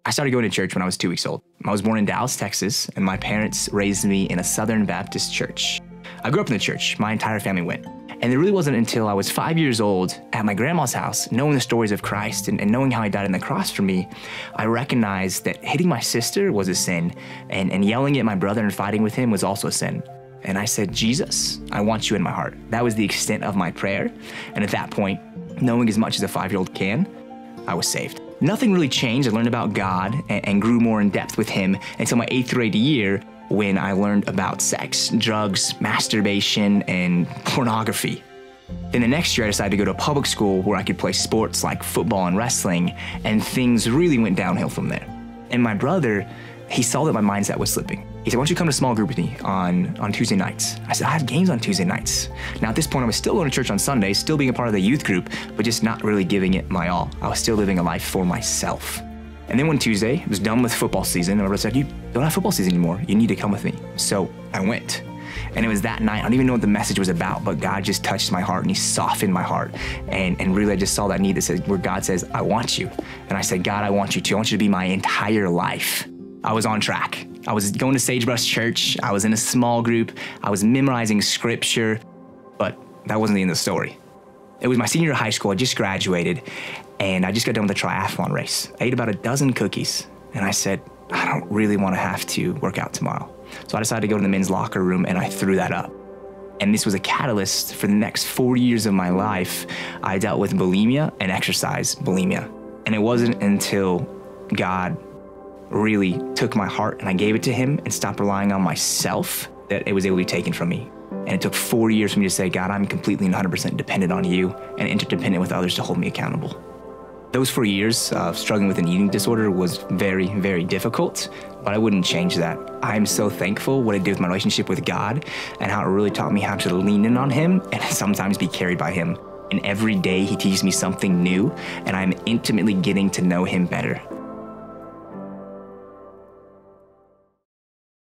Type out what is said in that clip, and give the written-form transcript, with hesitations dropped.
I started going to church when I was 2 weeks old. I was born in Dallas, Texas, and my parents raised me in a Southern Baptist church. I grew up in the church. My entire family went. And it really wasn't until I was 5 years old at my grandma's house, knowing the stories of Christ and knowing how he died on the cross for me, I recognized that hitting my sister was a sin, and yelling at my brother and fighting with him was also a sin. And I said, Jesus, I want you in my heart. That was the extent of my prayer. And at that point, knowing as much as a 5-year-old can, I was saved. Nothing really changed. I learned about God and grew more in depth with him until my 8th grade year when I learned about sex, drugs, masturbation, and pornography. Then the next year I decided to go to a public school where I could play sports like football and wrestling, and things really went downhill from there. And my brother, he saw that my mindset was slipping. He said, why don't you come to small group with me on Tuesday nights? I said, I have games on Tuesday nights. Now at this point, I was still going to church on Sundays, still being a part of the youth group, but just not really giving it my all. I was still living a life for myself. And then one Tuesday, I was done with football season, and my brother said, you don't have football season anymore. You need to come with me. So I went. And it was that night, I don't even know what the message was about, but God just touched my heart and he softened my heart. And really I just saw that need that says, where God says, I want you. And I said, God, I want you to. I want you to be my entire life. I was on track. I was going to Sagebrush Church. I was in a small group. I was memorizing scripture, but that wasn't the end of the story. It was my senior year of high school. I just graduated and I just got done with a triathlon race. I ate about a dozen cookies and I said, I don't really want to have to work out tomorrow. So I decided to go to the men's locker room and I threw that up. And this was a catalyst for the next 4 years of my life. I dealt with bulimia and exercise bulimia. And it wasn't until God really took my heart and I gave it to him and stopped relying on myself that it was able to be taken from me. And it took 4 years for me to say, God, I'm completely and 100% dependent on you and interdependent with others to hold me accountable. Those 4 years of struggling with an eating disorder was very, very difficult, but I wouldn't change that. I'm so thankful what it did with my relationship with God and how it really taught me how to lean in on him and sometimes be carried by him. And every day he teaches me something new and I'm intimately getting to know him better.